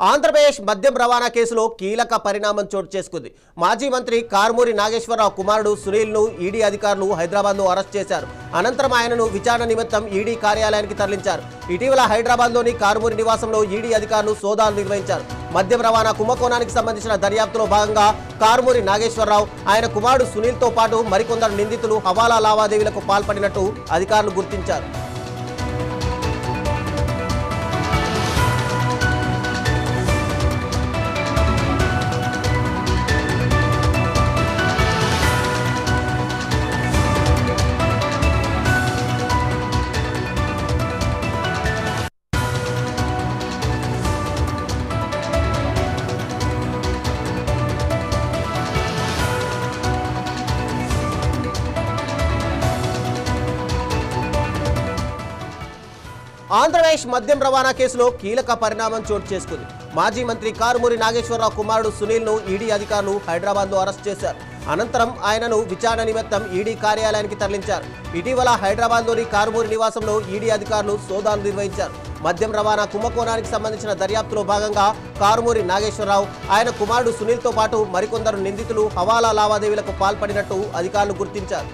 ఆంధ్రప్రదేశ్ మద్యం రవాణా కేసులో కీలక పరిణామం చోటు చేసుకుంది. మాజీ మంత్రి కారుమూరి నాగేశ్వరరావు కుమారుడు సునీల్ను ఈడీ అధికారులు హైదరాబాద్లో అరెస్ట్ చేశారు. అనంతరం ఆయనను విచారణ నిమిత్తం ఈడీ కార్యాలయానికి తరలించారు. ఇటీవల హైదరాబాద్లోని కారుమూరి నివాసంలో ఈడీ అధికారులు సోదాలు నిర్వహించారు. మద్యం రవాణా కుంభకోణానికి సంబంధించిన దర్యాప్తులో భాగంగా కారుమూరి నాగేశ్వరరావు, ఆయన కుమారుడు సునీల్తో పాటు మరికొందరు నిందితులు హవాలా లావాదేవీలకు పాల్పడినట్టు అధికారులు గుర్తించారు. ఆంధ్రప్రదేశ్ మద్యం రవాణా కేసులో కీలక పరిణామం చోటు చేసుకుంది. మాజీ మంత్రి కారుమూరి నాగేశ్వరరావు కుమారుడు సునీల్ను ఈడీ అధికారులు హైదరాబాద్లో అరెస్ట్ చేశారు. అనంతరం ఆయనను విచారణ నిమిత్తం ఈడీ కార్యాలయానికి తరలించారు. ఇటీవల హైదరాబాద్లోని కారుమూరి నివాసంలో ఈడీ అధికారులు సోదాలు నిర్వహించారు. మద్యం రవాణా కుంభకోణానికి సంబంధించిన దర్యాప్తులో భాగంగా కారుమూరి నాగేశ్వరరావు, ఆయన కుమారుడు సునీల్తో పాటు మరికొందరు నిందితులు హవాలా లావాదేవీలకు పాల్పడినట్టు అధికారులు గుర్తించారు.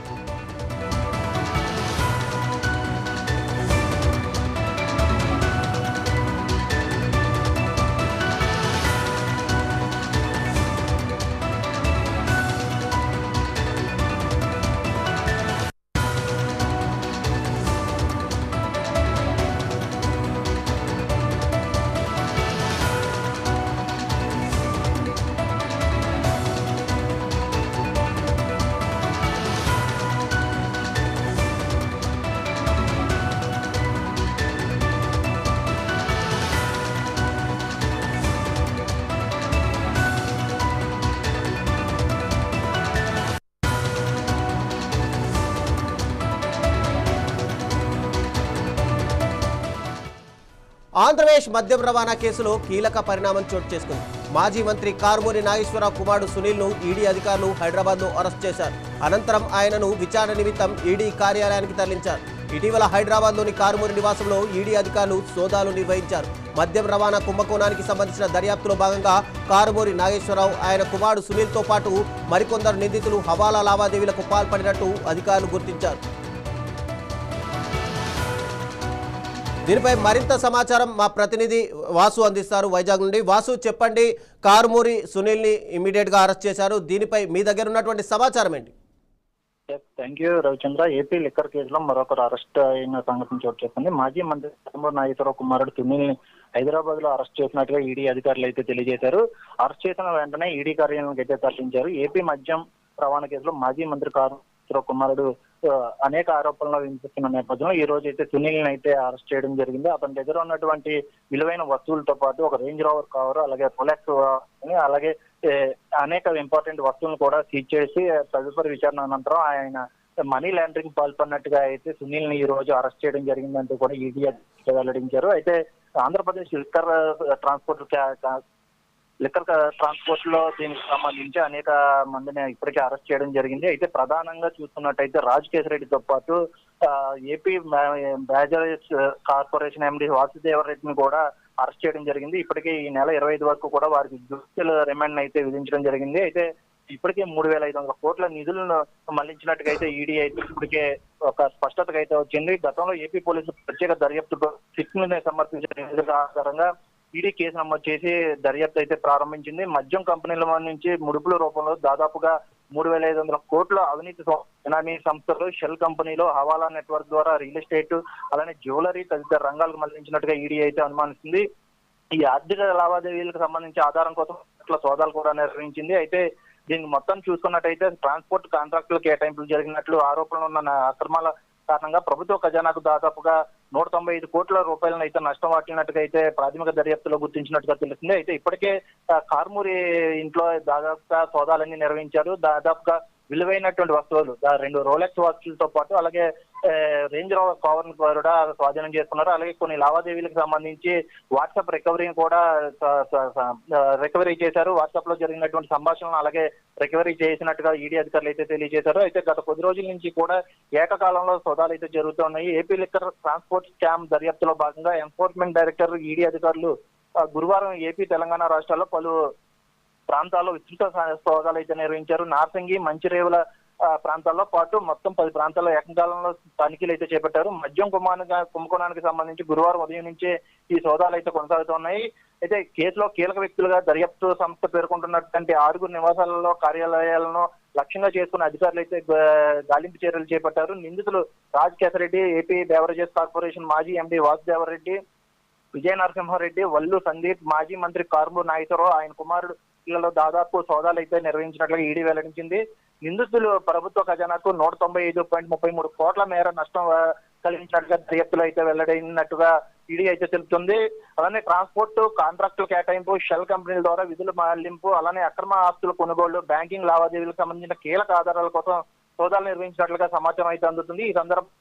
ఆంధ్రప్రదేశ్ మద్యం రవాణా కేసులో కీలక పరిణామం చోటు చేసుకుంది. మాజీ మంత్రి కారుమూరి నాగేశ్వరరావు కుమారుడు సునీల్ను ఈడీ అధికారులు హైదరాబాద్లో అరెస్ట్ చేశారు. అనంతరం ఆయనను విచారణ నిమిత్తం ఈడీ కార్యాలయానికి తరలించారు. ఇటీవల హైదరాబాద్లోని కారుమూరి నివాసంలో ఈడీ అధికారులు సోదాలు నిర్వహించారు. మద్యం రవాణా కుంభకోణానికి సంబంధించిన దర్యాప్తులో భాగంగా కారుమూరి నాగేశ్వరరావు, ఆయన కుమారుడు సునీల్తో పాటు మరికొందరు నిందితులు హవాలా లావాదేవీలకు పాల్పడినట్టు అధికారులు గుర్తించారు. దీనిపై మరింత సమాచారం మా ప్రతినిధి వాసు అందిస్తారు వైజాగ్ నుండి. వాసు, చెప్పండి, కారుమూరి సునీల్ని ఇమీడియట్గా అరెస్ట్ చేశారు. దీనిపై మీ దగ్గర ఉన్నటువంటి సమాచారం ఏంటి? Thank you Ravichandra. AP liquor కేసులో మరొకరు అరెస్ట్ అయిన సంఘటన చోటు చేసుకుంది. మాజీ మంత్రి కారుమూరి నాగేశ్వరరావు కుమారుడు సునీల్ని హైదరాబాద్ లో అరెస్ట్ చేసినట్టుగా ఈడీ అధికారులు అయితే తెలియజేశారు. అరెస్ట్ చేసిన వెంటనే ఈడీ కార్యాలయానికి అయితే తరలించారు. ఏపీ మద్యం రవాణా కేసులో మాజీ మంత్రి కారుమూరి కుమారుడు అనేక ఆరోపణలు వినిపిస్తున్న నేపథ్యంలో ఈ రోజు అయితే సునీల్ని అయితే అరెస్ట్ చేయడం జరిగింది. అతని దగ్గర ఉన్నటువంటి విలువైన వస్తువులతో పాటు ఒక రేంజ్ రోవర్ కారు, అలాగే పొలెక్స్, అలాగే అనేక ఇంపార్టెంట్ వస్తువులను కూడా సీజ్ చేసి తదుపరి విచారణ అనంతరం ఆయన మనీ లాండరింగ్ పాల్పడినట్టుగా అయితే సునీల్ని ఈ రోజు అరెస్ట్ చేయడం జరిగిందంటూ కూడా ఈడీ వెల్లడించారు. అయితే ఆంధ్రప్రదేశ్ లిక్కర్ ట్రాన్స్పోర్ట్ లో దీనికి సంబంధించి అనేక మందిని ఇప్పటికే అరెస్ట్ చేయడం జరిగింది. అయితే ప్రధానంగా చూస్తున్నట్టయితే రాజకేశ్వరరెడ్డితో పాటు ఏపీ బేవరేజ్ కార్పొరేషన్ ఎండి వాసుదేవరెడ్డిని కూడా అరెస్ట్ చేయడం జరిగింది. ఇప్పటికే ఈ నెల 25 వరకు కూడా వారికి జ్యుడిషియల్ రిమాండ్ అయితే విధించడం జరిగింది. అయితే ఇప్పటికే 3,500 కోట్ల నిధులను మళ్లించినట్టుగా అయితే ఈడీ అయితే ఇప్పటికే ఒక స్పష్టతగా అయితే వచ్చింది. గతంలో ఏపీ పోలీసులు ప్రత్యేక దర్యాప్తు సిట్ని సమర్పించిన ఆధారంగా ఈడీ కేసు నమోదు చేసి దర్యాప్తు అయితే ప్రారంభించింది. మద్యం కంపెనీల నుంచి ముడుపుల రూపంలో దాదాపుగా 3,500 కోట్ల అవినీతి బినామీ సంస్థలు, షెల్ కంపెనీలు, హవాలా నెట్వర్క్ ద్వారా రియల్ ఎస్టేట్, అలానే జ్యువెలరీ తదితర రంగాలకు మళ్లించినట్టుగా ఈడీ అయితే అనుమానిస్తుంది. ఈ ఆర్థిక లావాదేవీలకు సంబంధించి ఆధారం కోసం సోదాలు కూడా నిర్వహించింది. అయితే దీన్ని మొత్తం చూసుకున్నట్టయితే ట్రాన్స్పోర్ట్ కాంట్రాక్టులు కేటాయింపులు జరిగినట్లు ఆరోపణలు ఉన్న అక్రమాల కారణంగా ప్రభుత్వ ఖజానాకు దాదాపుగా 195 కోట్ల రూపాయలను అయితే నష్టం వాటిల్లినట్టుగా అయితే ప్రాథమిక దర్యాప్తులో గుర్తించినట్టుగా తెలుస్తుంది. అయితే ఇప్పటికే కారుమూరి ఇంట్లో దాదాపుగా సోదాలన్నీ నిర్వహించారు. దాదాపుగా విలువైనటువంటి వస్తువులు 2 రోలెక్స్ వాచ్లతో పాటు అలాగే రేంజ్ రోవర్ పవర్ కూడా స్వాధీనం చేసుకున్నారు. అలాగే కొన్ని లావాదేవీలకు సంబంధించి వాట్సాప్ రికవరీని కూడా రికవరీ చేశారు. వాట్సాప్ లో జరిగినటువంటి సంభాషణలు అలాగే రికవరీ చేసినట్టుగా ఈడీ అధికారులు అయితే తెలియజేశారు. అయితే గత కొద్ది రోజుల నుంచి కూడా ఏకకాలంలో సోదాలు అయితే జరుగుతున్నాయి. ఏపీ లిక్కర్ ట్రాన్స్పోర్ట్ స్కామ్ దర్యాప్తులో భాగంగా ఎన్ఫోర్స్మెంట్ డైరెక్టర్ ఈడీ అధికారులు గురువారం ఏపీ తెలంగాణ రాష్ట్రాల్లో పలు ప్రాంతాల్లో విస్తృత సోదాలు అయితే నిర్వహించారు. నార్సింగి, మంచిరేవుల ప్రాంతాల్లో పాటు మొత్తం 10 ప్రాంతాల్లో ఏకకాలంలో తనిఖీలు అయితే చేపట్టారు. మద్యం కుంభకోణానికి సంబంధించి గురువారం ఉదయం నుంచే ఈ సోదాలు అయితే కొనసాగుతున్నాయి. అయితే కేసులో కీలక వ్యక్తులుగా దర్యాప్తు సంస్థ పేర్కొంటున్నటువంటి 6 నివాసాలలో, కార్యాలయాలను లక్ష్యంగా చేసుకున్న అధికారులు అయితే గాలింపు చర్యలు చేపట్టారు. నిందితులు Raj Keshareddy, AP beverages corporation మాజీ ఎండీ వాసుదేవరెడ్డి, విజయ నరసింహారెడ్డి, వల్లు సందీప్, మాజీ మంత్రి కారుమూరి నాగేశ్వరరావు, ఆయన కుమారుడు ఇళ్లలో దాదాపు సోదాలు అయితే నిర్వహించినట్లుగా ఈడీ వెల్లడించింది. నిందితులు ప్రభుత్వ ఖజానాకు 195.33 కోట్ల మేర నష్టం కలిగించినట్లుగా దర్యాప్తులు అయితే వెల్లడైనట్టుగా ఈడీ అయితే తెలుపుతుంది. అలానే ట్రాన్స్పోర్ట్ కాంట్రాక్టుల కేటాయింపు, షెల్ కంపెనీల ద్వారా విధుల మళ్లింపు, అలానే అక్రమ ఆస్తుల కొనుగోళ్లు, బ్యాంకింగ్ లావాదేవీలకు సంబంధించిన కీలక ఆధారాల కోసం సోదాలు నిర్వహించినట్లుగా సమాచారం అయితే అందుతుంది. ఈ సందర్భంగా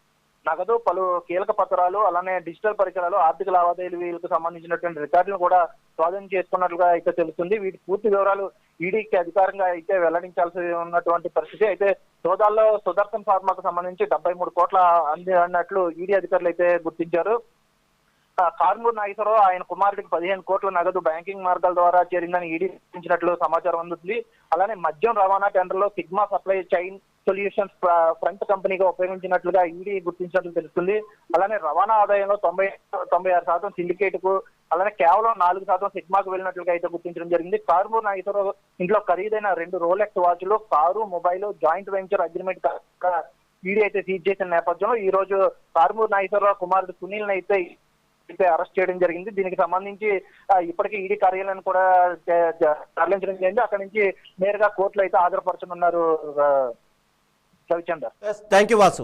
నగదు, పలు కీలక పత్రాలు, అలానే డిజిటల్ పరికరాలు, ఆర్థిక లావాదేవీలకు సంబంధించినటువంటి రికార్డులను కూడా స్వాధీనం చేసుకున్నట్లుగా అయితే తెలుస్తుంది. వీటి పూర్తి వివరాలు ఈడీకి అధికారంగా అయితే వెల్లడించాల్సి ఉన్నటువంటి పరిస్థితి. అయితే సోదాల్లో సుదర్శన్ ఫార్మాకు సంబంధించి 73 కోట్ల అన్నట్లు ఈడీ అధికారులు అయితే గుర్తించారు. కారుమూరి నాగేశ్వరరావు, ఆయన కుమారుడికి 15 కోట్ల నగదు బ్యాంకింగ్ మార్గాల ద్వారా చేరిందని ఈడీ గుర్తించినట్లు సమాచారం అందుతుంది. అలానే మద్యం రవాణా టెండర్లో Sigma supply chain solutions front కంపెనీగా ఉపయోగించినట్లుగా ఈడీ గుర్తించినట్లు తెలుస్తుంది. అలానే రవాణా ఆదాయంలో 96% సిండికేట్ కు, అలానే కేవలం 4% సిగ్మాకు వెళ్ళినట్లుగా అయితే గుర్తించడం జరిగింది. కారుమూరి నాగేశ్వరరావు ఇంట్లో ఖరీదైన 2 రోలెక్స్ వాచ్లు, car, mobile, joint venture agreement ED అయితే సీజ్ చేసిన నేపథ్యంలో ఈ రోజు కారుమూరి నాగేశ్వరరావు కుమారుడు సునీల్ అయితే అరెస్ట్ చేయడం జరిగింది. దీనికి సంబంధించి ఇప్పటికే ఈడీ కార్యాలయాన్ని కూడా తరలించడం జరిగింది. అక్కడి నుంచి నేరుగా కోర్టులో అయితే హాజరుపరచనున్నారు రవిచంద్ర. Thank you Vasu.